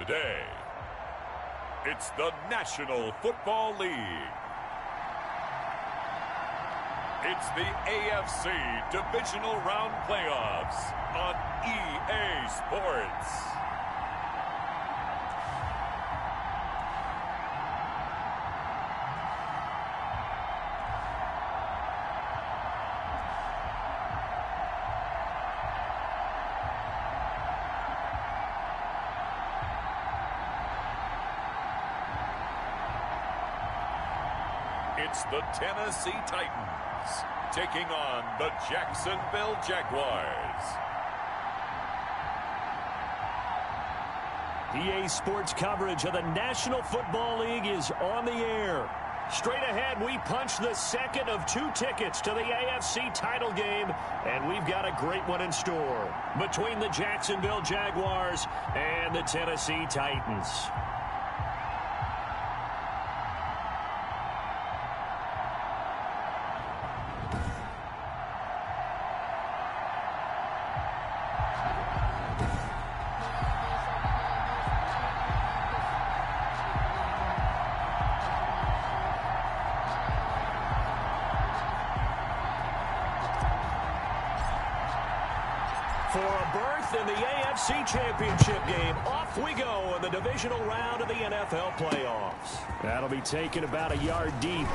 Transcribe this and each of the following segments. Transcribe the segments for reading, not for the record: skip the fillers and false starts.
today. It's the National Football League. It's the AFC Divisional Round Playoffs on EA Sports. It's the Tennessee Titans taking on the Jacksonville Jaguars. EA Sports coverage of the National Football League is on the air. Straight ahead, we punch the second of 2 tickets to the AFC title game, and we've got a great one in store between the Jacksonville Jaguars and the Tennessee Titans. For a berth in the AFC Championship game, off we go in the divisional round of the NFL playoffs. That'll be taken about a yard deep.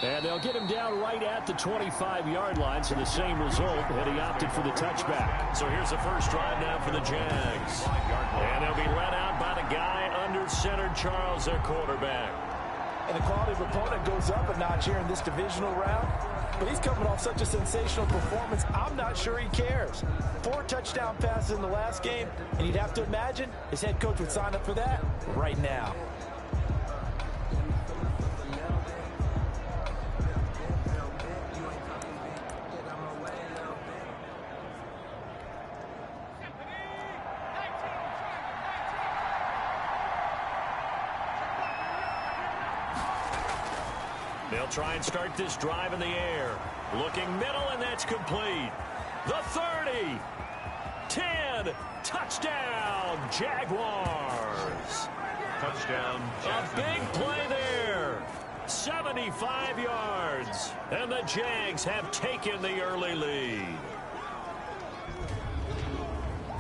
And they'll get him down right at the 25-yard line, so the same result, and he opted for the touchback. So here's the first drive now for the Jags. And they'll be led out by the guy under center, Charles, their quarterback. And the quality of opponent goes up a notch here in this divisional round. But he's coming off such a sensational performance, I'm not sure he cares. 4 touchdown passes in the last game, and you'd have to imagine his head coach would sign up for that right now. They'll try and start this drive in the air. Looking middle, and that's complete. The 30. 10. Touchdown, Jaguars. Touchdown, A big play there. 75 yards. And the Jags have taken the early lead.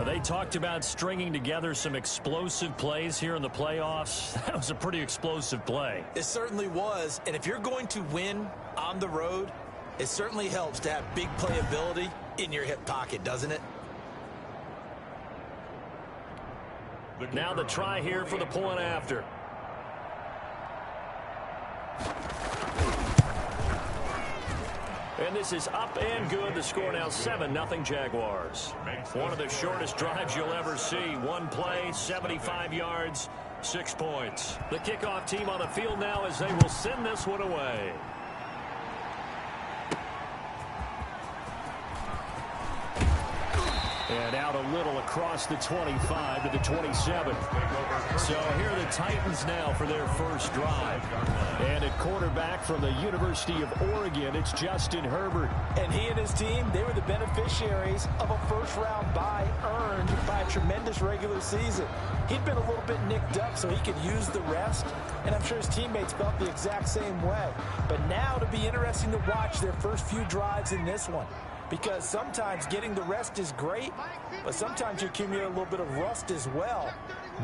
They talked about stringing together some explosive plays here in the playoffs. That was a pretty explosive play. It certainly was. And if you're going to win on the road, it certainly helps to have big playability in your hip pocket, doesn't it? Now the try here for the point after. And this is up and good. The score now 7-0 Jaguars. One of the shortest drives you'll ever see. One play, 75 yards, 6 points. The kickoff team on the field now as they will send this one away. And out a little across the 25 to the 27. So here are the Titans now for their first drive. And at quarterback from the University of Oregon, it's Justin Herbert. And he and his team, they were the beneficiaries of a first-round bye earned by a tremendous regular season. He'd been a little bit nicked up so he could use the rest, and I'm sure his teammates felt the exact same way. But now it'll be interesting to watch their first few drives in this one, because sometimes getting the rest is great, but sometimes you accumulate a little bit of rust as well.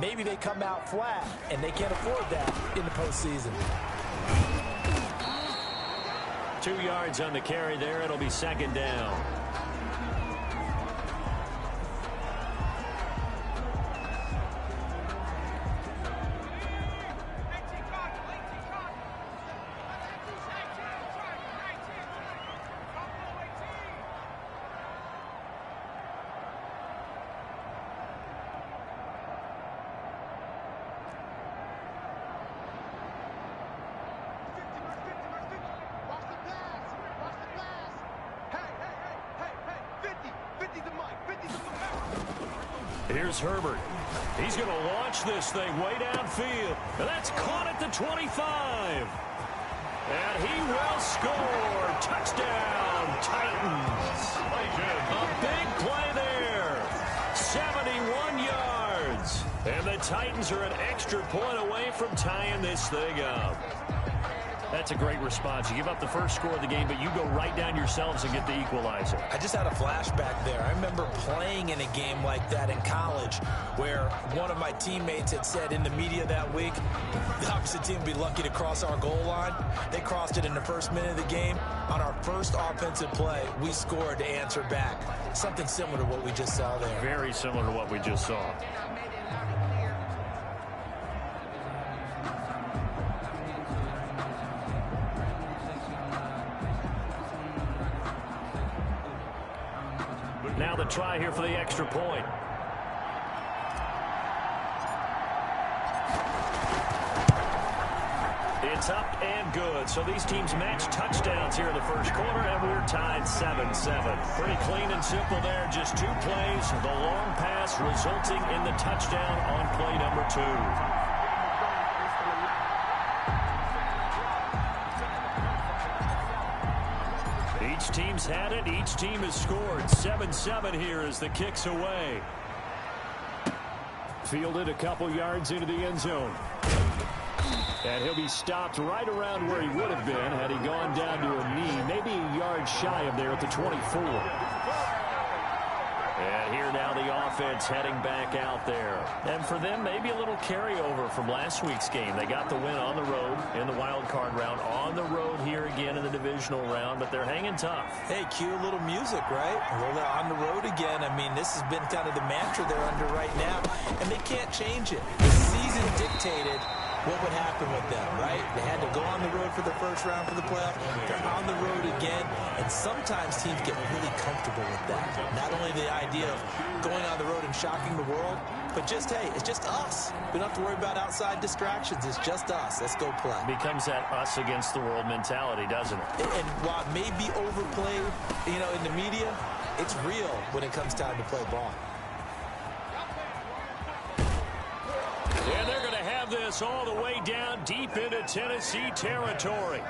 Maybe they come out flat, and they can't afford that in the postseason. 2 yards on the carry there. It'll be second down. Here's Herbert. He's going to launch this thing way downfield. And that's caught at the 25. And he will score. Touchdown, Titans. A big play there. 71 yards. Titans are an extra point away from tying this thing up. That's a great response. You give up the first score of the game, but you go right down yourselves and get the equalizer. I just had a flashback there. I remember playing in a game like that in college where one of my teammates had said in the media that week, the opposite team would be lucky to cross our goal line. They crossed it in the first minute of the game. On our first offensive play, we scored to answer back. Something similar to what we just saw there. Very similar to what we just saw. Now the try here for the extra point. It's up and good. So these teams match touchdowns here in the first quarter, and we're tied 7-7. Pretty clean and simple there. Just two plays. The long pass resulting in the touchdown on play number 2. Each team's had it. Each team has scored. 7-7 here as the kick's away. Fielded a couple yards into the end zone. And he'll be stopped right around where he would have been had he gone down to a knee, maybe a yard shy of there at the 24. And here now the offense heading back out there. And for them, maybe a little carryover from last week's game. They got the win on the road in the wild card round, on the road here again in the divisional round, but they're hanging tough. Hey, cue a little music, right? Well, they're on the road again. I mean, this has been kind of the mantra they're under right now, and they can't change it. The season dictated what would happen with them, right? They had to go on the road for the first round for the playoff. They're on the road again, and sometimes teams get really comfortable with that. Not only the idea of going on the road and shocking the world, but just, hey, it's just us. We don't have to worry about outside distractions. It's just us. Let's go play. Becomes that us against the world mentality, doesn't it? And while it may be overplayed, you know, in the media, it's real when it comes time to play ball. And they're going to have this all the way down deep into Tennessee territory.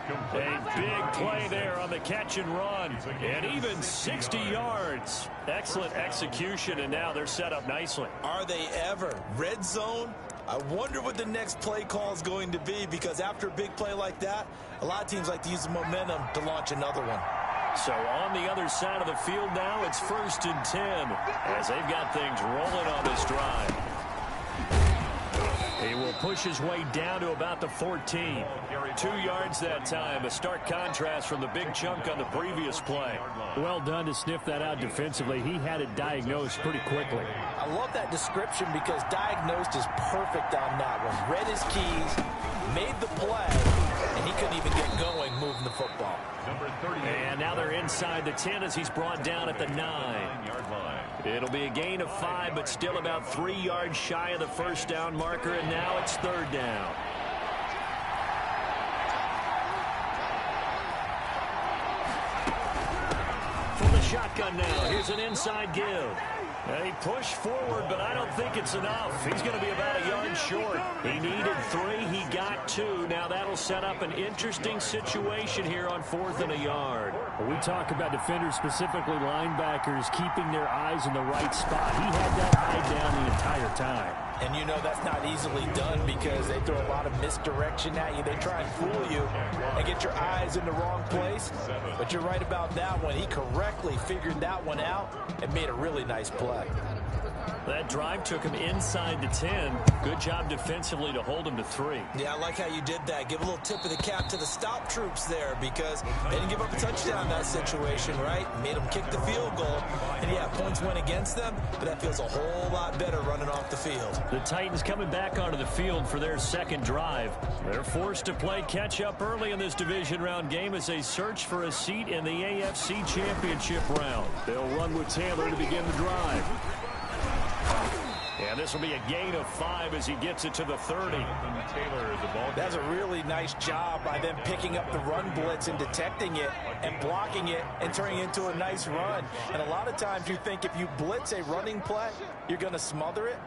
A big play there on the catch and run. And even 60 yards. Excellent execution, and now they're set up nicely. Are they ever? Red zone? I wonder what the next play call is going to be, because after a big play like that, a lot of teams like to use the momentum to launch another one. So on the other side of the field now, it's 1st and 10 as they've got things rolling on this drive. He will push his way down to about the 14. 2 yards that time. A stark contrast from the big chunk on the previous play. Well done to sniff that out defensively. He had it diagnosed pretty quickly. I love that description because diagnosed is perfect on that one. Read his keys, made the play, and he couldn't even get going moving the football. And now they're inside the 10 as he's brought down at the 9-yard line. It'll be a gain of 5, but still about 3 yards shy of the first down marker, and now it's 3rd down. From the shotgun now, here's an inside give. He pushed forward, but I don't think it's enough. He's going to be about a yard short. He needed 3. He got 2. Now that'll set up an interesting situation here on 4th and a yard. When we talk about defenders, specifically linebackers, keeping their eyes in the right spot. He had that eye down the entire time. And you know that's not easily done because they throw a lot of misdirection at you. They try and fool you and get your eyes in the wrong place. But you're right about that one. He correctly figured that one out and made a really nice play. That drive took him inside the 10. Good job defensively to hold him to 3. Yeah, I like how you did that. Give a little tip of the cap to the stop troops there because they didn't give up a touchdown in that situation, right? Made them kick the field goal. And, yeah, points went against them, but that feels a whole lot better running off the field. The Titans coming back onto the field for their second drive. They're forced to play catch-up early in this division round game as they search for a seat in the AFC Championship round. They'll run with Taylor to begin the drive. And this will be a gain of 5 as he gets it to the 30. That's a really nice job by them picking up the run blitz and detecting it and blocking it and turning it into a nice run. And a lot of times you think if you blitz a running play, you're going to smother it.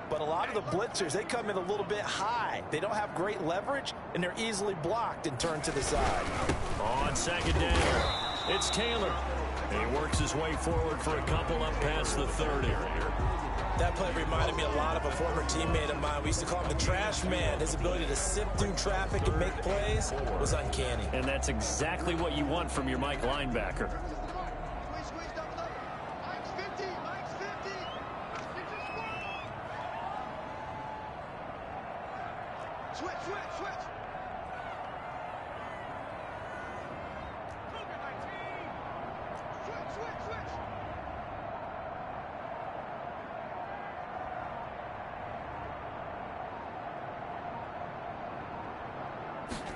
But a lot of the blitzers, they come in a little bit high. They don't have great leverage, and they're easily blocked and turned to the side. On 2nd down, it's Taylor. He works his way forward for a couple up past the 30. That play reminded me a lot of a former teammate of mine. We used to call him the trash man. His ability to sift through traffic and make plays was uncanny. And that's exactly what you want from your Mike linebacker.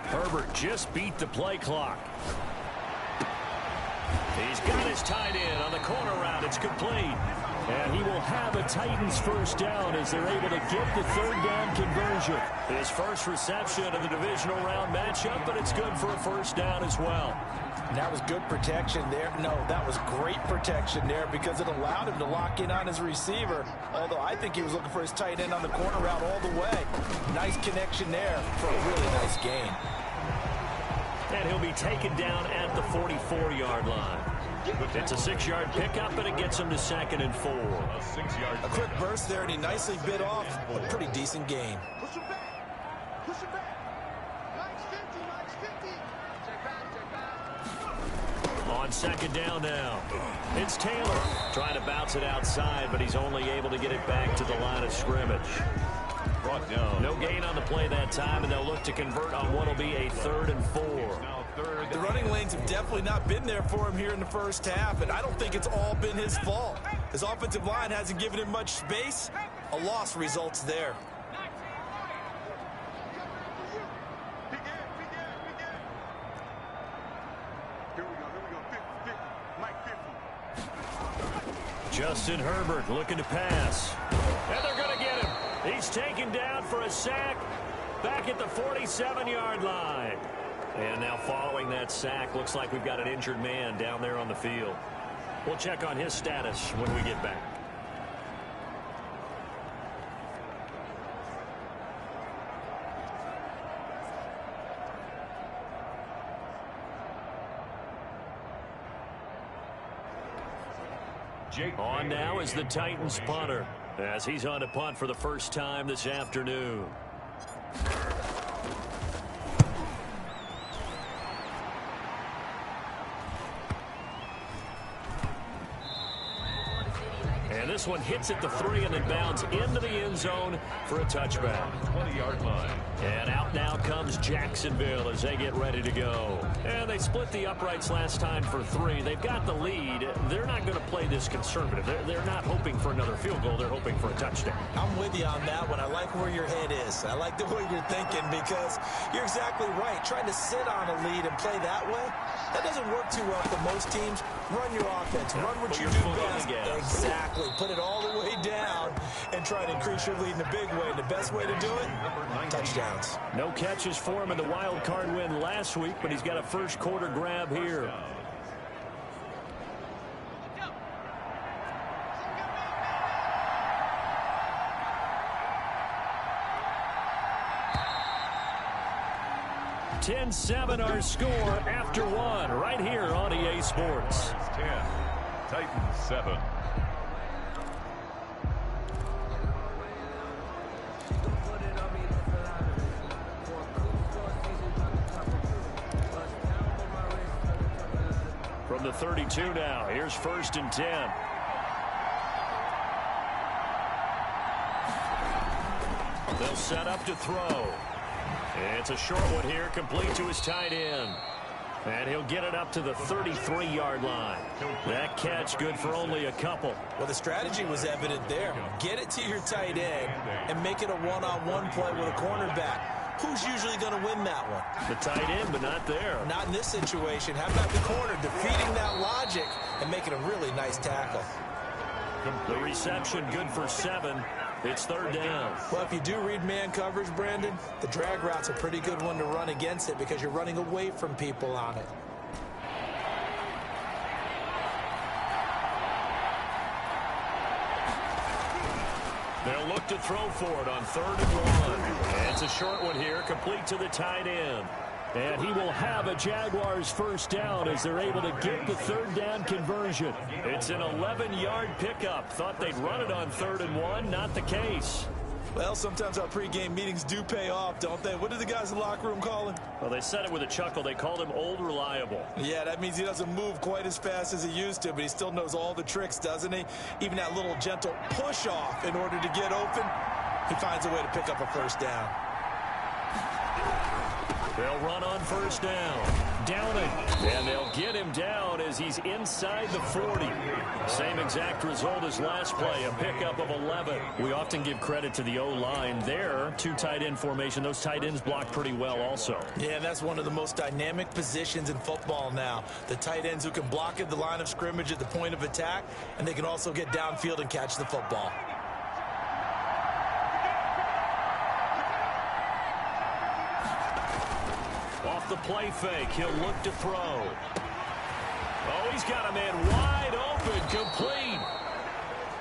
Herbert just beat the play clock. He's got his tight end on the corner route. It's complete. And he will have a Titans first down as they're able to get the third down conversion. His first reception of the divisional round matchup, but it's good for a first down as well. That was good protection there. No, that was great protection there because it allowed him to lock in on his receiver. Although I think he was looking for his tight end on the corner route all the way. Nice connection there for a really nice gain. And he'll be taken down at the 44-yard line. It's a 6-yard pickup, and it gets him to 2nd and 4. A quick burst there, and he nicely bit off a pretty decent gain. Push him back. Push him back. Mike's 50. Mike's 50. On 2nd down now. It's Taylor trying to bounce it outside, but he's only able to get it back to the line of scrimmage. Brought down. No gain on the play that time, and they'll look to convert on what will be a 3rd and 4. The running lanes have definitely not been there for him here in the first half, and I don't think it's all been his fault. His offensive line hasn't given him much space. A loss results there. Justin Herbert looking to pass. And they're going to get him. He's taken down for a sack back at the 47-yard line. And now following that sack, looks like we've got an injured man down there on the field. We'll check on his status when we get back. On now is the Titans punter, as he's on to punt for the first time this afternoon. And this one hits at the 3 and then bounds into the end zone for a touchback. 20-yard line. And out now comes Jacksonville as they get ready to go. And they split the uprights last time for 3. They've got the lead. They're not going to play this conservative. They're not hoping for another field goal. They're hoping for a touchdown. I'm with you on that one. I like where your head is. I like the way you're thinking because you're exactly right. Trying to sit on a lead and play that way, that doesn't work too well for most teams. Run your offense. Run what you do best. Exactly. Put it all the way down and try to increase your lead in a big way. The best way to do it, touchdowns. No catches for him in the wild card win last week, but he's got a first quarter grab here. (10-7) our score after 1 right here on EA Sports. 10, Titans 7. From the 32 now, here's 1st and 10. They'll set up to throw. It's a short one here, complete to his tight end. And he'll get it up to the 33-yard line. That catch good for only a couple. Well, the strategy was evident there. Get it to your tight end and make it a one-on-one play with a cornerback. Who's usually going to win that one? The tight end, but not there. Not in this situation. How about the corner defeating that logic and making a really nice tackle? The reception good for 7. It's 3rd down. Well, if you do read man coverage, Brandon, the drag route's a pretty good one to run against it because you're running away from people on it. They'll look to throw for it on 3rd and 1. And it's a short one here, complete to the tight end. And he will have a Jaguars first down as they're able to get the third down conversion. It's an 11-yard pickup. Thought they'd run it on 3rd and 1. Not the case. Well, sometimes our pregame meetings do pay off, don't they? What did the guys in the locker room call him? Well, they said it with a chuckle. They called him Old Reliable. Yeah, that means he doesn't move quite as fast as he used to, but he still knows all the tricks, doesn't he? Even that little gentle push-off in order to get open, he finds a way to pick up a first down. They'll run on first down. Downing. And they'll get him down as he's inside the 40. Same exact result as last play, a pickup of 11. We often give credit to the O-line there. 2 tight end formation. Those tight ends block pretty well also. Yeah, that's one of the most dynamic positions in football now. The tight ends who can block at the line of scrimmage at the point of attack, and they can also get downfield and catch the football. Off the play fake, he'll look to throw. Oh, he's got a man wide open, complete.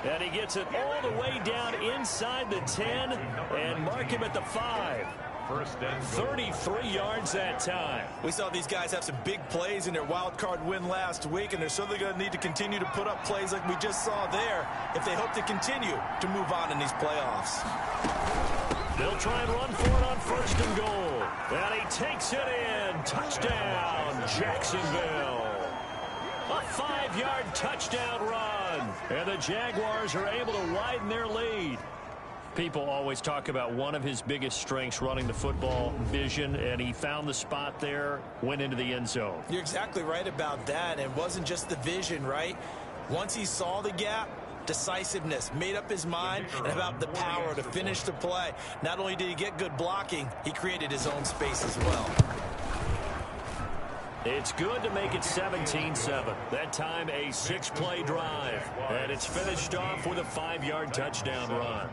And he gets it all the way down inside the 10 and mark him at the 5. First and 33 yards that time. We saw these guys have some big plays in their wild card win last week, and they're certainly going to need to continue to put up plays like we just saw there if they hope to continue to move on in these playoffs. They'll try and run for it on 1st and goal. And he takes it in. Touchdown, Jacksonville. A 5-yard touchdown run. And the Jaguars are able to widen their lead. People always talk about one of his biggest strengths running the football, vision, and he found the spot there, went into the end zone. You're exactly right about that. It wasn't just the vision, right? Once he saw the gap, decisiveness, made up his mind, and about the power to finish the play. Not only did he get good blocking, he created his own space as well. It's good to make it 17-7. That time a 6-play drive. And it's finished off with a 5-yard touchdown run.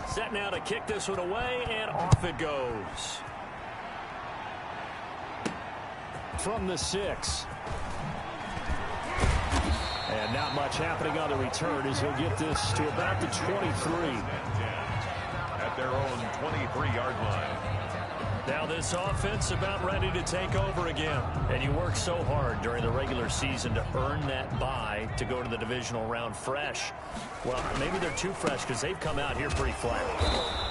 Set now to kick this one away, and off it goes. From the 6. And not much happening on the return as he'll get this to about the 23. at their own 23-yard line. Now this offense about ready to take over again. And you work so hard during the regular season to earn that bye to go to the divisional round fresh. Well, maybe they're too fresh because they've come out here pretty flat.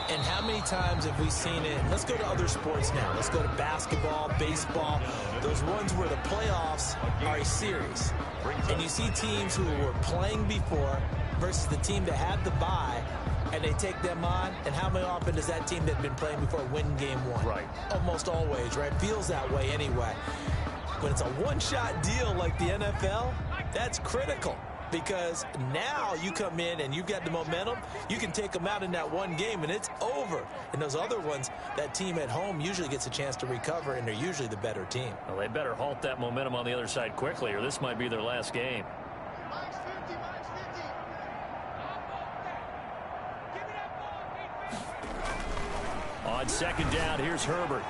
And how many times have we seen it? Let's go to other sports now. Let's go to basketball, baseball, those ones where the playoffs are a series. And you see teams who were playing before versus the team that had the bye, and they take them on, and how many often does that team that had been playing before win game one? Right. Almost always, right? Feels that way anyway. When it's a one-shot deal like the NFL, that's critical. Because now you come in and you've got the momentum, you can take them out in that one game and it's over. And those other ones, that team at home usually gets a chance to recover, and they're usually the better team. Well, they better halt that momentum on the other side quickly, or this might be their last game. Minus 50, minus 50. Give me that ball, On second down, here's Herbert.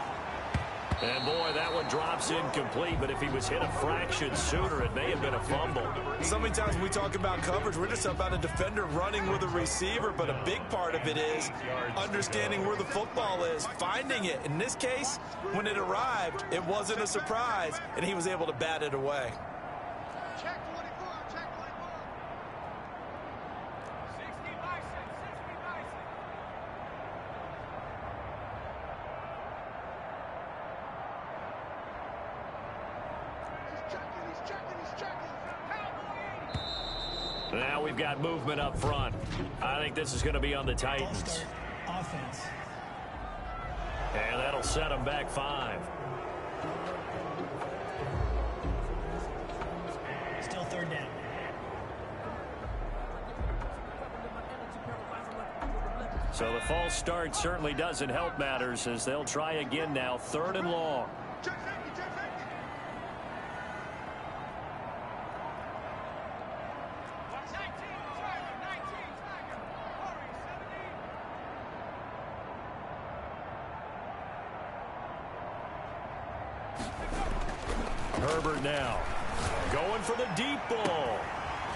And boy, that one drops incomplete, but if he was hit a fraction sooner, it may have been a fumble. So many times when we talk about coverage, we're just about a defender running with a receiver, but a big part of it is understanding where the football is, finding it. In this case, when it arrived, it wasn't a surprise, and he was able to bat it away. check 24, check 24. 60 bicep, 60 bicep. He's checking. Now we've got movement up front. I think this is going to be on the Titans. Offense. And that'll set them back 5. Still third down. So the false start certainly doesn't help matters as they'll try again now, 3rd and long. Check 50, check 50. Herbert now going for the deep ball.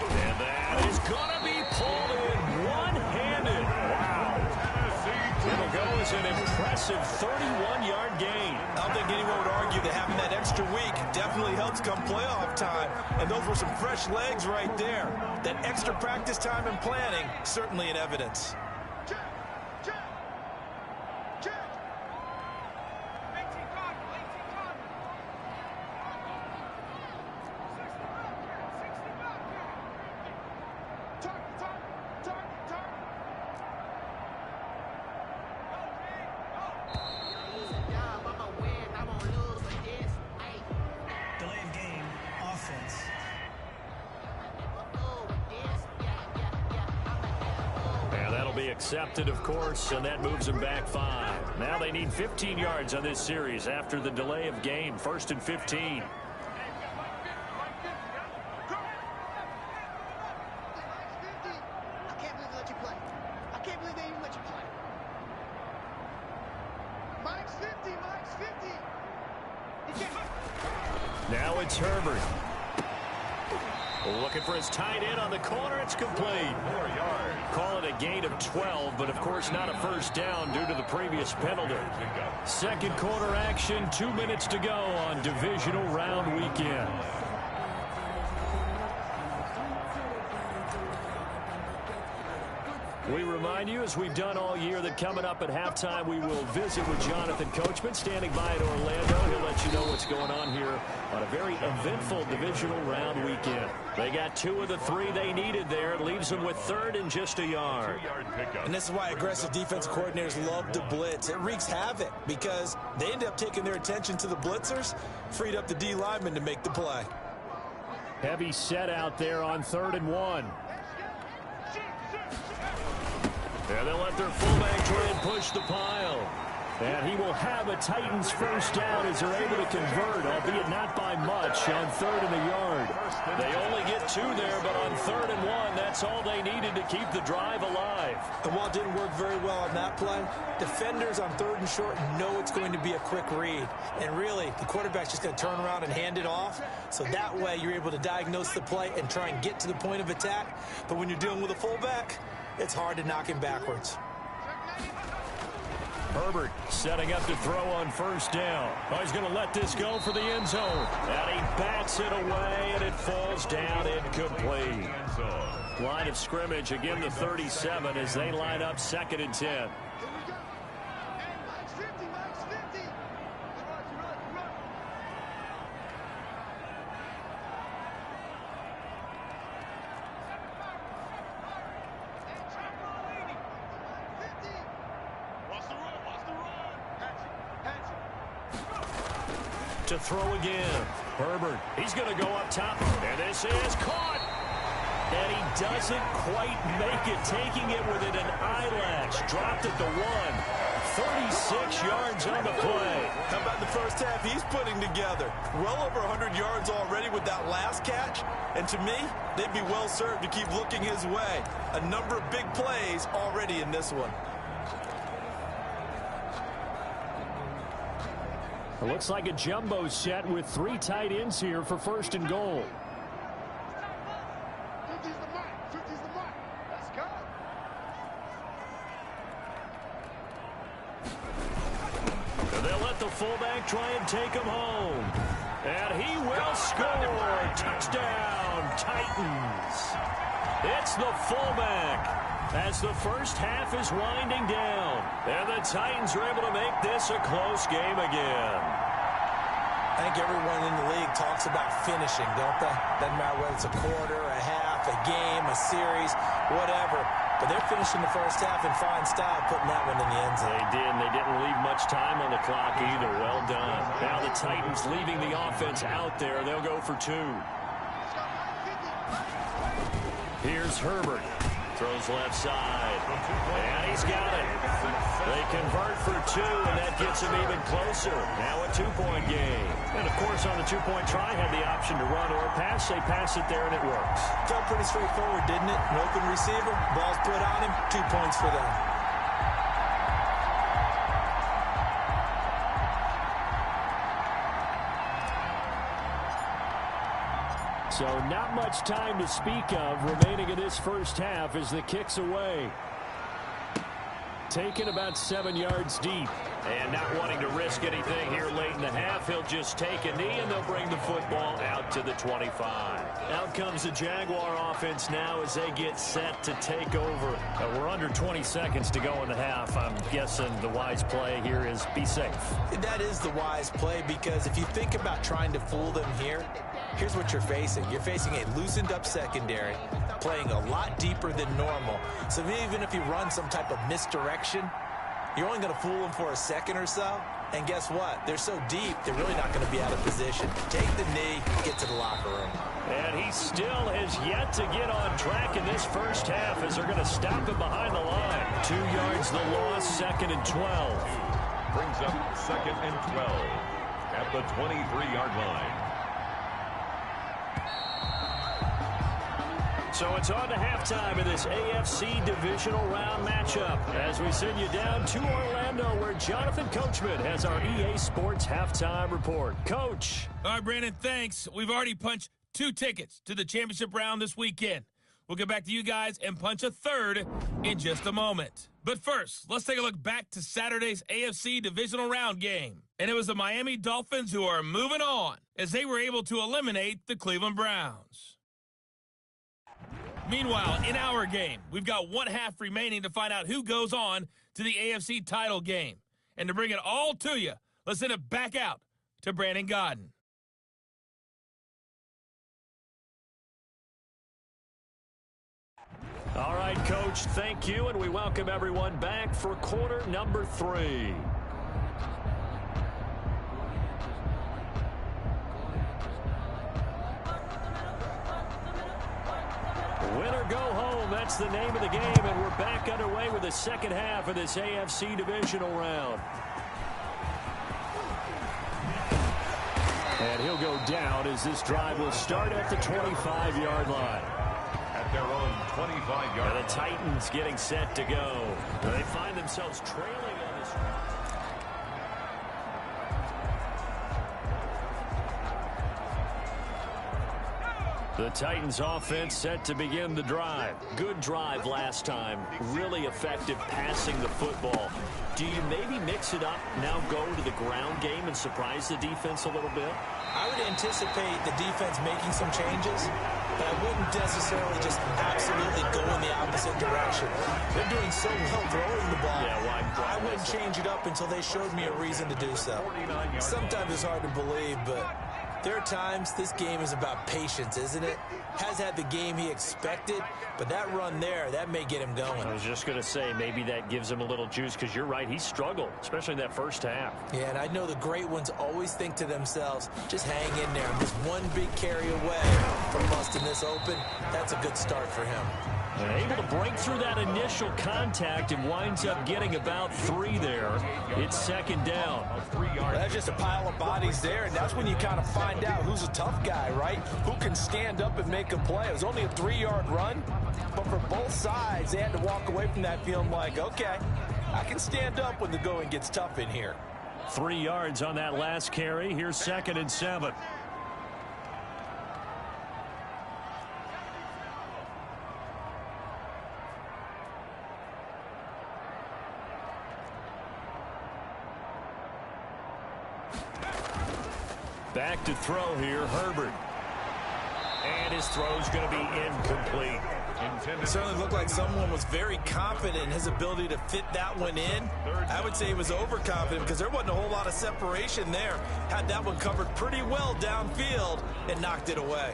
And that is going to be pulled in one-handed. was an impressive 31-yard gain. I don't think anyone would argue that having that extra week definitely helps come playoff time. And those were some fresh legs right there. That extra practice time and planning, certainly in evidence. Accepted, of course, and that moves them back 5. Now they need 15 yards on this series after the delay of game. 1st and 15. Now it's Herbert. Looking for his tight end on the corner. It's complete. 4 yards. Call it a gain of 12, but of course not a first down due to the previous penalty. Second quarter action, 2 minutes to go on divisional round weekend. We remind you, as we've done all year, that coming up at halftime, we will visit with Jonathan Coachman, standing by in Orlando. He'll let you know what's going on here on a very eventful divisional round weekend. They got 2 of the 3 they needed there. It leaves them with 3rd and just a yard. And this is why aggressive defense coordinators love to blitz. It wreaks havoc because they end up taking their attention to the blitzers, freed up the D lineman to make the play. Heavy set out there on 3rd and 1. And they'll let their fullback try and push the pile. And he will have a Titans first down as they're able to convert, albeit not by much, on 3rd and a yard. They only get 2 there, but on 3rd and 1, that's all they needed to keep the drive alive. And while it didn't work very well on that play, defenders on 3rd and short know it's going to be a quick read. And really, the quarterback's just going to turn around and hand it off. So that way, you're able to diagnose the play and try and get to the point of attack. But when you're dealing with a fullback, it's hard to knock him backwards. Herbert setting up to throw on first down. Oh, he's going to let this go for the end zone. And he bats it away, and it falls down incomplete. Line of scrimmage, again the 37 as they line up 2nd and 10. To throw again. Herbert, he's going to go up top, and this is caught. And he doesn't quite make it, taking it within an eyelash. Dropped at the 1. 36 yards on the play. How about the first half he's putting together? Well over 100 yards already with that last catch. And to me, they'd be well served to keep looking his way. A number of big plays already in this one. It looks like a jumbo set with 3 tight ends here for 1st and goal. And they'll let the fullback try and take him home. And he will score. Touchdown, Titans. It's the fullback as the first half is winding down. And the Titans are able to make this a close game again. I think everyone in the league talks about finishing, don't they? Doesn't matter whether it's a quarter, a half, a game, a series, whatever. But they're finishing the first half in fine style, putting that one in the end zone. They did, and they didn't leave much time on the clock either. Well done. Now the Titans leaving the offense out there. They'll go for 2. Here's Herbert. Throws left side. And he's got it. They convert for 2, and that gets him even closer. Now a 2-point game. And, of course, on the 2-point try, had the option to run or pass. They pass it there, and it works. Felt pretty straightforward, didn't it? An open receiver, ball's put on him, 2 points for them. So not much time to speak of remaining in this first half as the kick's away. taken about 7 yards deep. And not wanting to risk anything here late in the half, he'll just take a knee, and they'll bring the football out to the 25. Out comes the Jaguar offense now as they get set to take over. We're under 20 seconds to go in the half. I'm guessing the wise play here is be safe. That is the wise play, because if you think about trying to fool them here, here's what you're facing. You're facing a loosened up secondary, playing a lot deeper than normal. So even if you run some type of misdirection, you're only going to fool them for a second or so. And guess what? They're so deep, they're really not going to be out of position. Take the knee, get to the locker room. And he still has yet to get on track in this first half as they're going to stop him behind the line. 2 yards the loss, 2nd and 12. Brings up 2nd and 12 at the 23-yard line. So it's on to halftime in this AFC divisional round matchup as we send you down to Orlando, where Jonathan Coachman has our EA Sports halftime report. Coach. All right, Brandon, thanks. We've already punched 2 tickets to the championship round this weekend. We'll get back to you guys and punch a 3rd in just a moment. But first, let's take a look back to Saturday's AFC divisional round game. And it was the Miami Dolphins who are moving on as they were able to eliminate the Cleveland Browns. Meanwhile, in our game, we've got 1 half remaining to find out who goes on to the AFC title game. And to bring it all to you, let's send it back out to Brandon Godden. All right, Coach, thank you, and we welcome everyone back for quarter number 3. Win or go home, that's the name of the game, and we're back underway with the second half of this AFC divisional round. And he'll go down as this drive will start at the 25-yard line. At their own 25-yard line. And the Titans getting set to go. They find themselves trailing on this. The Titans offense set to begin the drive. Good drive last time. Really effective passing the football. Do you maybe mix it up, now go to the ground game and surprise the defense a little bit? I would anticipate the defense making some changes, but I wouldn't necessarily just absolutely go in the opposite direction. They're doing so well throwing the ball. Yeah, I wouldn't change it up until they showed me a reason to do so. Sometimes it's hard to believe, but there are times this game is about patience, isn't it? Has had the game he expected, but that run there, that may get him going. I was just going to say, maybe that gives him a little juice, because you're right, he struggled, especially in that first half. Yeah, and I know the great ones always think to themselves, just hang in there. I'm just one big carry away from busting this open. That's a good start for him. And able to break through that initial contact and winds up getting about 3 there. It's second down. Well, that's just a pile of bodies there, and that's when you kind of find out who's a tough guy, right? Who can stand up and make a play. It was only a 3-yard run, but for both sides, they had to walk away from that feeling like, okay, I can stand up when the going gets tough in here. 3 yards on that last carry. Here's 2nd and 7. Back to throw here, Herbert. And his throw's going to be incomplete. It certainly looked like someone was very confident in his ability to fit that one in. I would say he was overconfident because there wasn't a whole lot of separation there. Had that one covered pretty well downfield and knocked it away.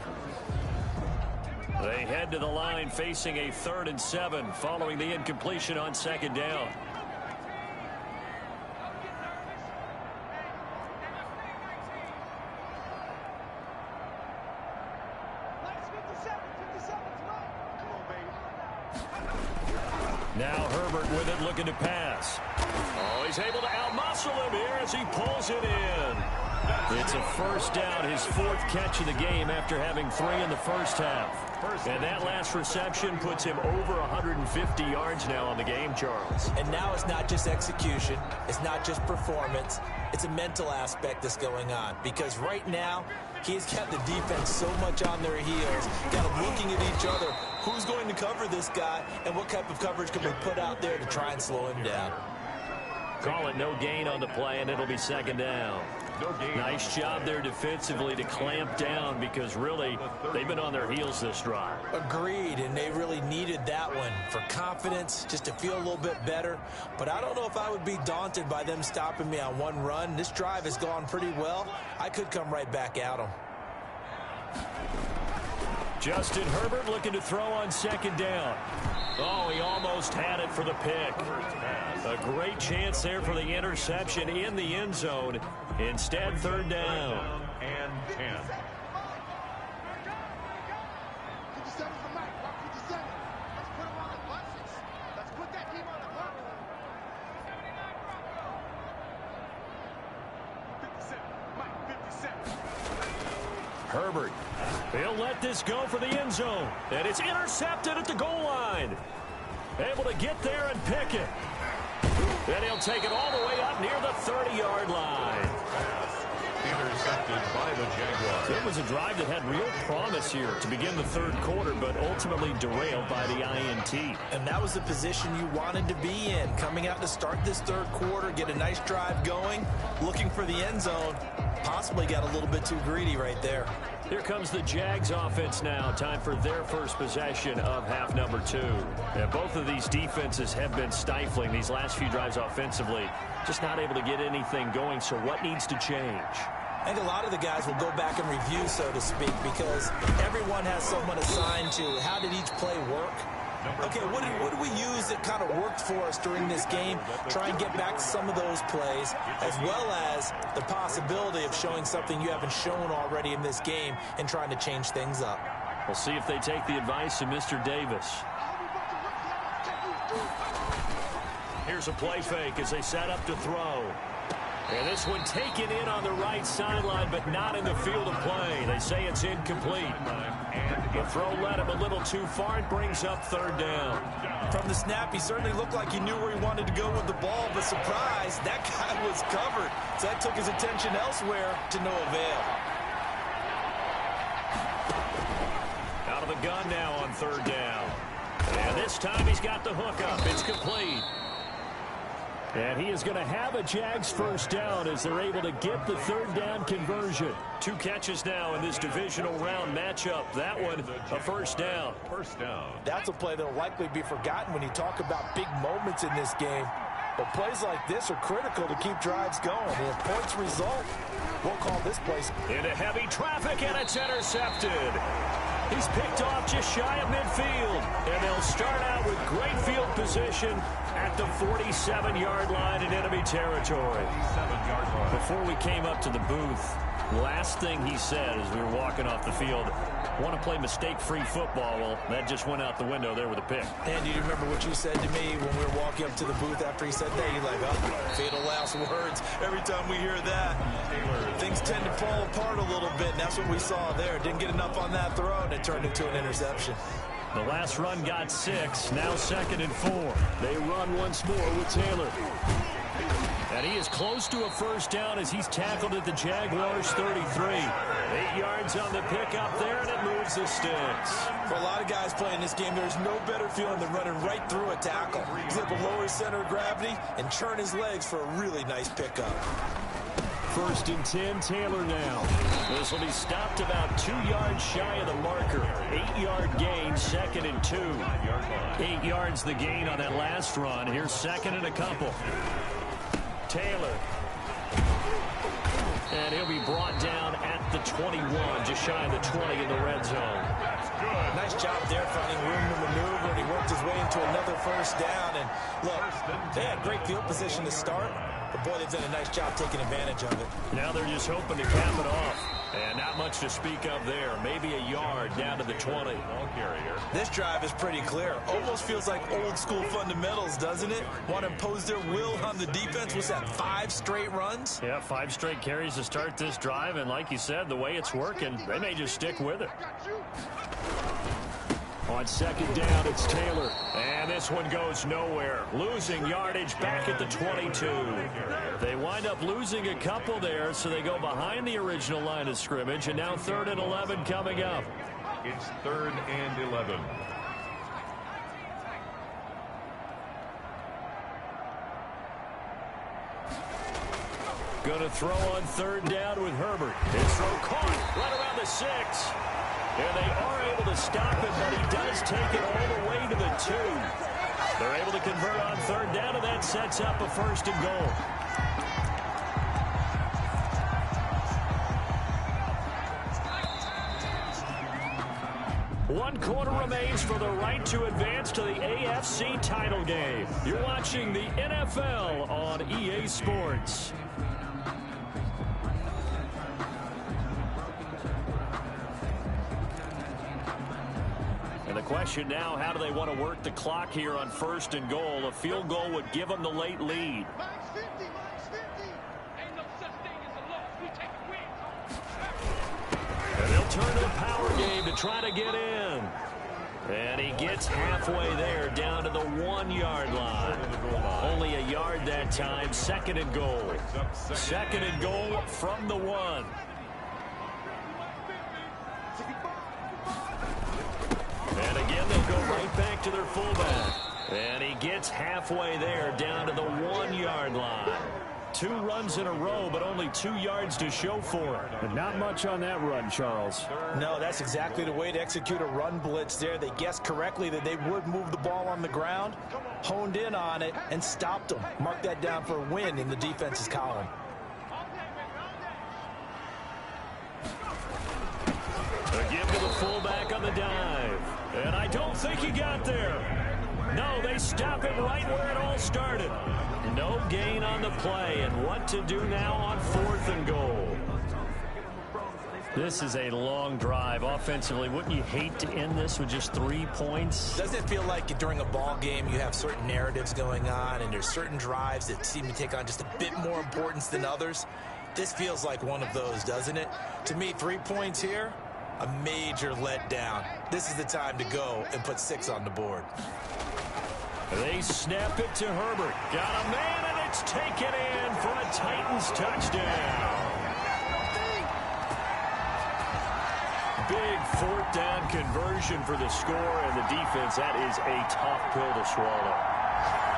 They head to the line facing a 3rd and 7 following the incompletion on 2nd down. Now Herbert with it, looking to pass. Oh, he's able to outmuscle him here as he pulls it in. It's a first down, his 4th catch of the game after having 3 in the first half. And that last reception puts him over 150 yards now on the game, Charles. And now it's not just execution. It's not just performance. It's a mental aspect that's going on. Because right now, he's got the defense so much on their heels. Got them looking at each other. who's going to cover this guy and what type of coverage can we put out there to try and slow him down. Call it no gain on the play, and it'll be second down. Nice job there defensively to clamp down because really they've been on their heels this drive. Agreed, and they really needed that one for confidence, just to feel a little bit better. But I don't know if I would be daunted by them stopping me on one run. This drive has gone pretty well. I could come right back at them. Justin Herbert looking to throw on second down. Oh, he almost had it for the pick. A great chance there for the interception in the end zone. Instead, third down. And 10. 57 for Mike. 57. Let's put him on the buses. Let's put that team on the bus. 57. Mike, 57. Herbert. He'll let this go for the end zone. And it's intercepted at the goal line. Able to get there and pick it. Then he'll take it all the way up near the 30-yard line. Intercepted by the Jaguars. It was a drive that had real promise here to begin the third quarter, but ultimately derailed by the INT. And that was the position you wanted to be in. Coming out to start this third quarter, get a nice drive going, looking for the end zone. Possibly got a little bit too greedy right there. Here comes the Jags offense now. Time for their first possession of half number 2. And both of these defenses have been stifling these last few drives offensively. Just not able to get anything going, so what needs to change? I think a lot of the guys will go back and review, so to speak, because everyone has someone assigned to how did each play work. Okay, what did we use that kind of worked for us during this game? Try and get back to some of those plays, as well as the possibility of showing something you haven't shown already in this game and trying to change things up. We'll see if they take the advice of Mr. Davis. Here's a play fake as they set up to throw. And this one taken in on the right sideline, but not in the field of play. They say it's incomplete. The throw led him a little too far. It brings up third down. From the snap, he certainly looked like he knew where he wanted to go with the ball, but surprise, that guy was covered. So that took his attention elsewhere to no avail. Out of the gun now on third down. And this time he's got the hook up. It's complete. And he is going to have a Jags first down as they're able to get the third down conversion. 2 catches now in this divisional round matchup. That one, a first down. First down. That's a play that will likely be forgotten when you talk about big moments in this game. But plays like this are critical to keep drives going. And if points result, we'll call this place. Into heavy traffic, and it's intercepted. He's picked off just shy of midfield. And they'll start out with great field position at the 47-yard line in enemy territory. 7-yard line. Before we came up to the booth, last thing he said as we were walking off the field, want to play mistake-free football. Well, that just went out the window there with a pick. And do you remember what you said to me when we were walking up to the booth after he said that? You're like, oh, fatal last words. Every time we hear that, things tend to fall apart a little bit, and that's what we saw there. Didn't get enough on that throw, and it turned into an interception. The last run got 6, now 2nd and 4. They run once more with Taylor. And he is close to a first down as he's tackled at the Jaguars 33. 8 yards on the pickup there, and it moves the sticks. For a lot of guys playing this game, there's no better feeling than running right through a tackle. He's able to lower his center of gravity and turn his legs for a really nice pickup. 1st and 10, Taylor now. This will be stopped about 2 yards shy of the marker. 8-yard gain, 2nd and 2. 8 yards the gain on that last run. Here's 2nd and a couple. Taylor. And he'll be brought down at the 21, just shy of the 20 in the red zone. Nice job there finding room to maneuver, and he worked his way into another first down. And look, they had great field position to start, but boy, they've done a nice job taking advantage of it. Now they're just hoping to cap it off. And not much to speak of there. Maybe a yard down to the 20. Ball carrier. This drive is pretty clear. Almost feels like old school fundamentals, doesn't it? Want to impose their will on the defense. What's that, 5 straight runs? Yeah, 5 straight carries to start this drive. And like you said, the way it's working, they may just stick with it. On 2nd down, it's Taylor. And this one goes nowhere. Losing yardage back at the 22. They wind up losing a couple there, so they go behind the original line of scrimmage. And now 3rd and 11 coming up. It's 3rd and 11. Going to throw on third down with Herbert. His throw caught right around the 6. And they are able to stop it, but he does take it all the way to the 2. They're able to convert on third down, and that sets up a first and goal. One quarter remains for the right to advance to the AFC title game. You're watching the NFL on EA Sports. And the question now, how do they want to work the clock here on first and goal? A field goal would give them the late lead. Minus 50, minus 50. Ain't no such thing as a loss. We take a win. And they'll turn to the power game to try to get in. And he gets halfway there, down to the 1-yard line. Only a yard that time. Second and goal. Second and goal from the 1. And again, they'll go right back to their fullback. And he gets halfway there, down to the 1-yard line. 2 runs in a row, but only 2 yards to show for it. And not much on that run, Charles. No, that's exactly the way to execute a run blitz there. They guessed correctly that they would move the ball on the ground, honed in on it, and stopped them. Mark that down for a win in the defense's column. A give to the fullback on the dive. And I don't think he got there. No, they stop it right where it all started. No gain on the play, and what to do now on fourth and goal. This is a long drive. Offensively, wouldn't you hate to end this with just 3 points? Doesn't it feel like during a ball game you have certain narratives going on and there's certain drives that seem to take on just a bit more importance than others? This feels like one of those, doesn't it? To me, 3 points here, a major letdown. This is the time to go and put 6 on the board. They snap it to Herbert. Got a man, and it's taken in for a Titans touchdown. Big fourth down conversion for the score, and the defense, that is a tough pill to swallow.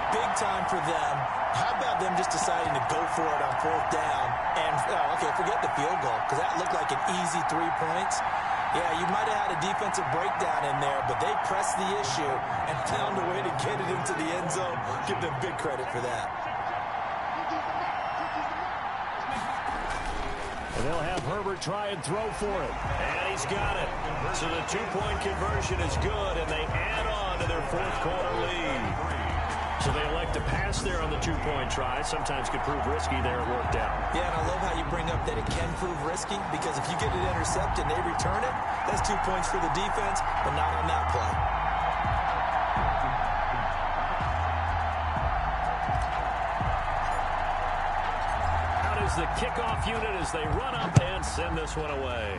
Big time for them. How about them just deciding to go for it on fourth down? And, okay, forget the field goal, because that looked like an easy 3 points. Yeah, you might have had a defensive breakdown in there, but they pressed the issue and found a way to get it into the end zone. Give them big credit for that. And they'll have Herbert try and throw for it. And he's got it. So the 2-point conversion is good, and they add on to their fourth quarter lead. So they elect to pass there on the 2-point try. Sometimes could prove risky. There it worked out. Yeah, and I love how you bring up that it can prove risky, because if you get it intercepted and they return it, that's 2 points for the defense, but not on that play. Out is the kickoff unit as they run up and send this one away.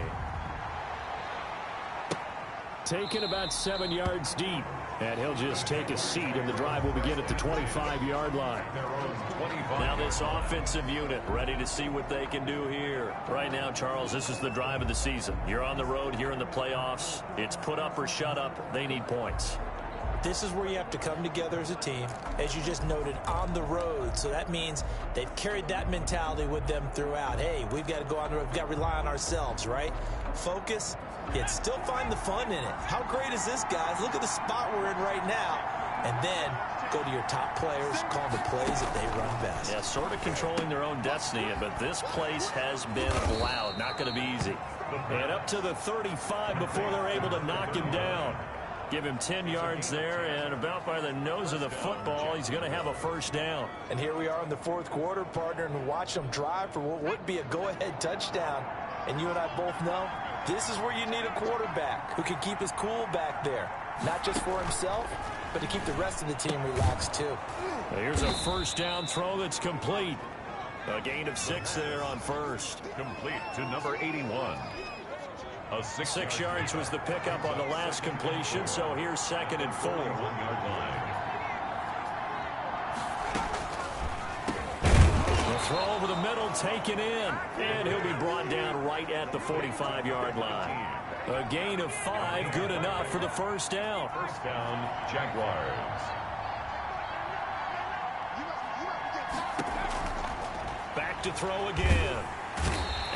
Taken about 7 yards deep. And he'll just take a seat, and the drive will begin at the 25-yard line. Now this offensive unit ready to see what they can do here. Right now, Charles, this is the drive of the season. You're on the road here in the playoffs. It's put up or shut up. They need points. This is where you have to come together as a team, as you just noted, on the road. So that means they've carried that mentality with them throughout. Hey, we've got to go on the road. We've got to rely on ourselves, right? Focus, yet still find the fun in it. How great is this, guys? Look at the spot we're in right now. And then go to your top players, call the plays that they run best. Yeah, sort of controlling their own destiny, but this place has been loud. Not going to be easy. And up to the 35 before they're able to knock him down. Give him 10 yards there, and about by the nose of the football, he's going to have a first down. And here we are in the fourth quarter, partner, and watch them drive for what would be a go-ahead touchdown. And you and I both know this is where you need a quarterback who can keep his cool back there. Not just for himself, but to keep the rest of the team relaxed, too. Now here's a first down throw that's complete. A gain of 6 there on first. Complete to number 81. A 6 yards was the pickup on the last completion, so here's 2nd and 4. 1-yard line. The throw over the middle taken in, and he'll be brought down right at the 45-yard line. A gain of 5, good enough for the first down. First down, Jaguars. Back back to throw again.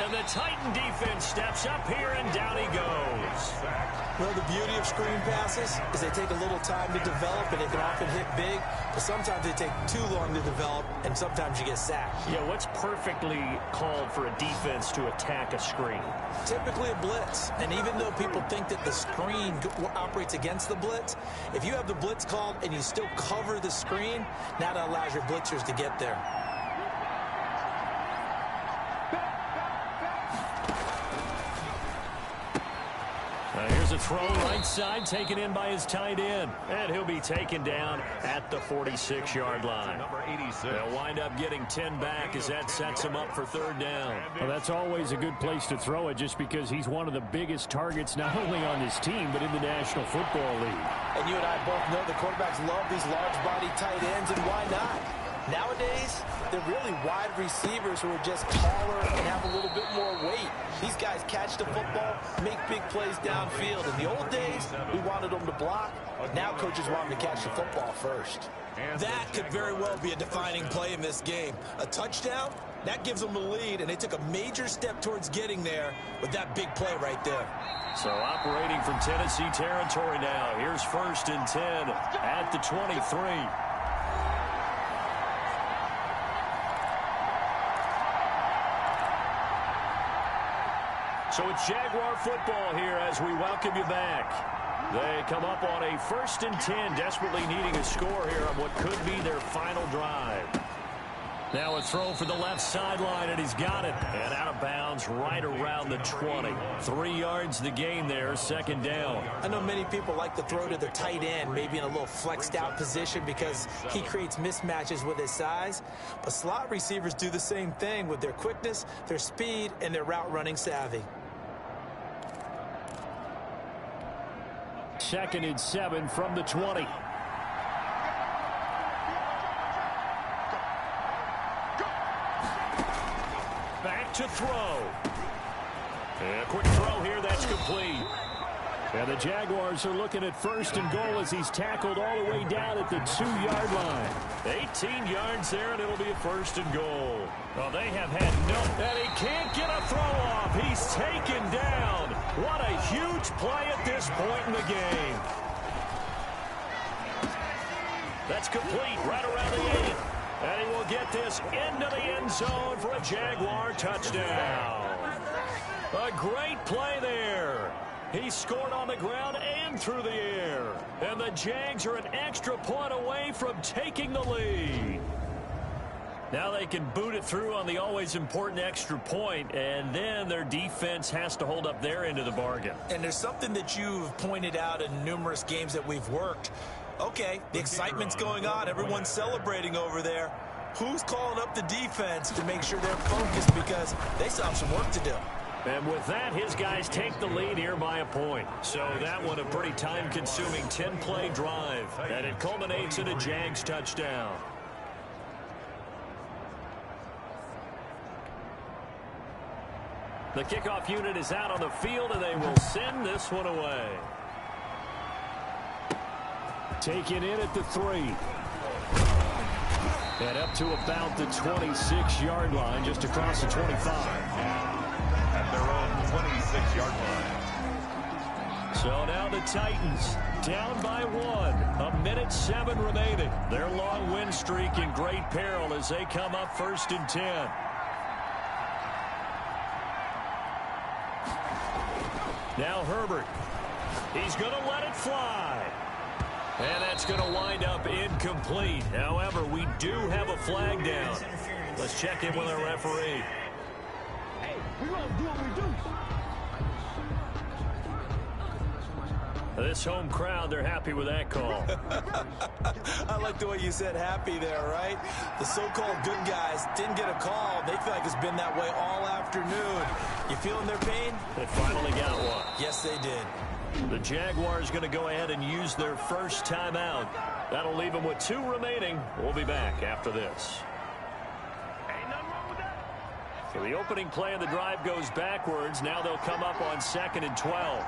And the Titan defense steps up here, and down he goes. Well, the beauty of screen passes is they take a little time to develop, and they can often hit big, but sometimes they take too long to develop, and sometimes you get sacked. Yeah, what's perfectly called for a defense to attack a screen? Typically a blitz, and even though people think that the screen operates against the blitz, if you have the blitz called and you still cover the screen, now that allows your blitzers to get there. Here's a throw right side, taken in by his tight end. And he'll be taken down at the 46-yard line. Number 86. They'll wind up getting 10 back as that sets him up for third down. Well, that's always a good place to throw it just because he's one of the biggest targets not only on his team but in the National Football League. And you and I both know the quarterbacks love these large-body tight ends, and why not? Nowadays, they're really wide receivers who are just taller and have a little bit more weight. These guys catch the football, make big plays downfield. In the old days, we wanted them to block. Now coaches want them to catch the football first. That could very well be a defining play in this game. A touchdown, that gives them the lead, and they took a major step towards getting there with that big play right there. So operating from Tennessee territory now. Here's 1st and 10 at the 23. So it's Jaguar football here as we welcome you back. They come up on a 1st and 10, desperately needing a score here on what could be their final drive. Now a throw for the left sideline, and he's got it. And out of bounds right around the 20. 3 yards the gain there, 2nd down. I know many people like to throw to the tight end, maybe in a little flexed out position because he creates mismatches with his size. But slot receivers do the same thing with their quickness, their speed, and their route running savvy. 2nd and 7 from the 20. Back to throw. And a quick throw here, that's complete. And the Jaguars are looking at 1st and goal as he's tackled all the way down at the 2-yard line. 18 yards there, and it'll be a 1st and goal. Well, they have had no... And he can't get a throw off. He's taken down. What a huge play at this point in the game. That's complete right around the 8. And he will get this into the end zone for a Jaguar touchdown. A great play there. He scored on the ground and through the air. And the Jags are an extra point away from taking the lead. Now they can boot it through on the always important extra point, and then their defense has to hold up their end of the bargain. And there's something that you've pointed out in numerous games that we've worked. Okay, the excitement's going on. Everyone's celebrating over there. Who's calling up the defense to make sure they're focused because they still have some work to do? And with that, his guys take the lead here by a point. So that one a pretty time-consuming 10-play drive. And it culminates in a Jags touchdown. The kickoff unit is out on the field, and they will send this one away. Taken in at the 3. And up to about the 26-yard line, just across the 25. At their own 26-yard line. So now the Titans down by 1. 1:07 remaining. Their long win streak in great peril as they come up 1st and 10. Now Herbert. He's going to let it fly. And that's going to wind up incomplete. However, we do have a flag down. Let's check in with our referee. Hey, we're going to do what we do. This home crowd, they're happy with that call. I like the way you said happy there, right? The so-called good guys didn't get a call. They feel like it's been that way all afternoon. You feeling their pain? They finally got one. Yes, they did. The Jaguars going to go ahead and use their first timeout. That'll leave them with 2 remaining. We'll be back after this. So the opening play of the drive goes backwards. Now they'll come up on 2nd and 12.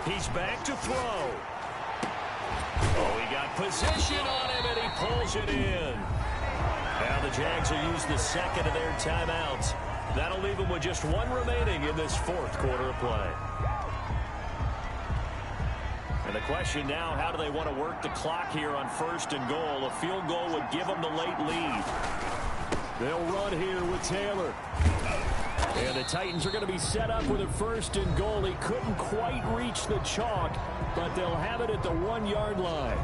He's back to throw. Oh, he got position on him, and he pulls it in. Now the Jags will use the second of their timeouts. That'll leave them with just one remaining in this fourth quarter of play. And the question now, how do they want to work the clock here on 1st and goal? A field goal would give them the late lead. They'll run here with Taylor. And the Titans are going to be set up with a 1st and goal. He couldn't quite reach the chalk, but they'll have it at the 1-yard line.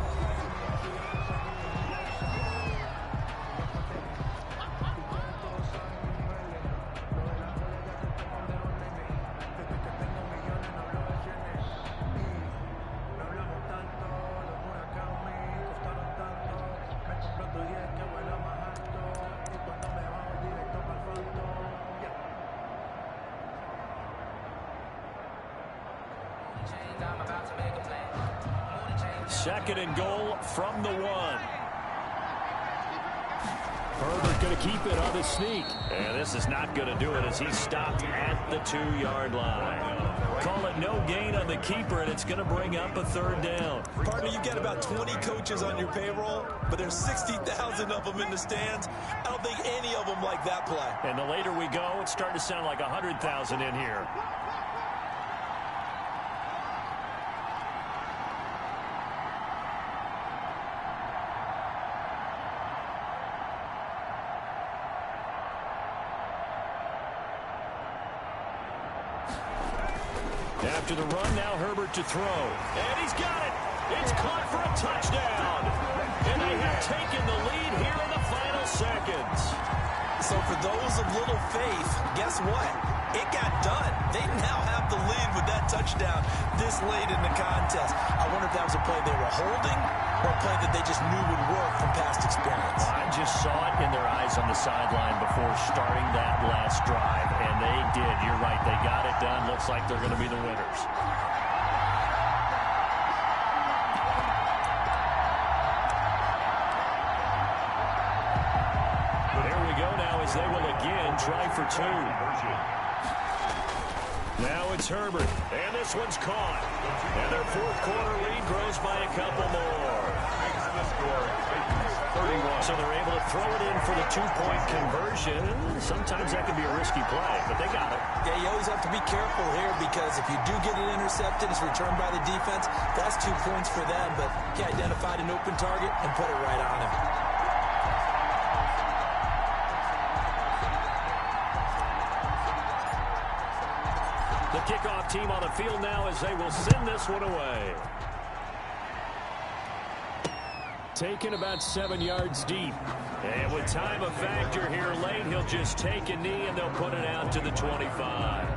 Second and goal from the 1. Herbert going to keep it on the sneak. And this is not going to do it as he's stopped at the 2-yard line. Call it no gain on the keeper, and it's going to bring up a 3rd down. Partner, you've got about 20 coaches on your payroll, but there's 60,000 of them in the stands. I don't think any of them like that play. And the later we go, it's starting to sound like 100,000 in here. After the run, now Herbert to throw. And he's got it. It's caught for a touchdown. And they have taken the lead here in the final seconds. So for those of little faith, guess what? It got done. They now have the lead with that touchdown this late in the contest. I wonder if that was a play they were holding or a play that they just knew would work from past experience. I just saw it in their eyes on the sideline before starting that last drive, and they did. You're right. They got it done. Looks like they're going to be the winners. There we go now as they will again try for 2. Now it's Herbert, and this one's caught. And their fourth quarter lead grows by a couple more. So they're able to throw it in for the 2-point conversion. Sometimes that can be a risky play, but they got it. Yeah, you always have to be careful here because if you do get it intercepted, it's returned by the defense. That's 2 points for them, but he identified an open target and put it right on him. The kickoff team on the field now as they will send this one away. Taken about 7 yards deep. And with time a factor here late, he'll just take a knee and they'll put it out to the 25.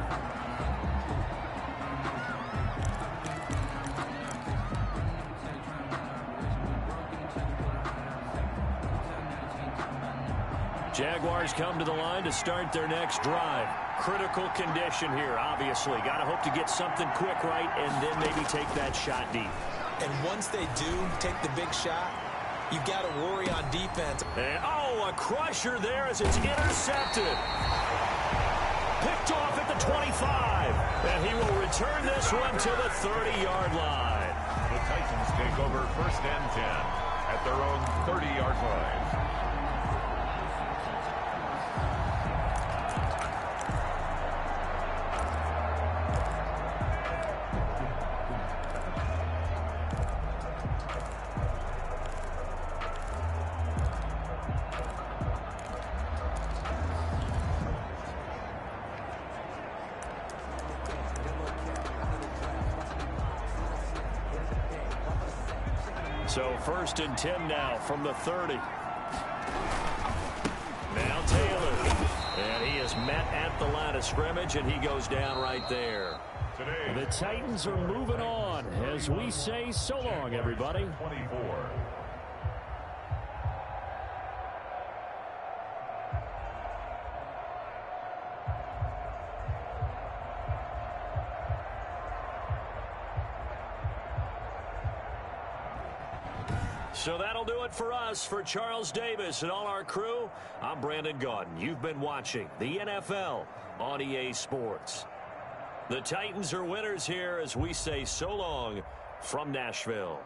Jaguars come to the line to start their next drive. Critical condition here, obviously. Got to hope to get something quick right and then maybe take that shot deep. And once they do take the big shot, you've got to worry on defense. And, oh, a crusher there as it's intercepted. Picked off at the 25. And he will return this one to the 30-yard line. The Titans take over 1st and 10 at their own 30-yard line. So 1st and 10 now from the 30. Now Taylor. And he is met at the line of scrimmage, and he goes down right there. Today, The Titans are moving on as we say so long, everybody. 24. So that'll do it for us. For Charles Davis and all our crew, I'm Brandon Gaudin. You've been watching the NFL on EA Sports. The Titans are winners here as we say so long from Nashville.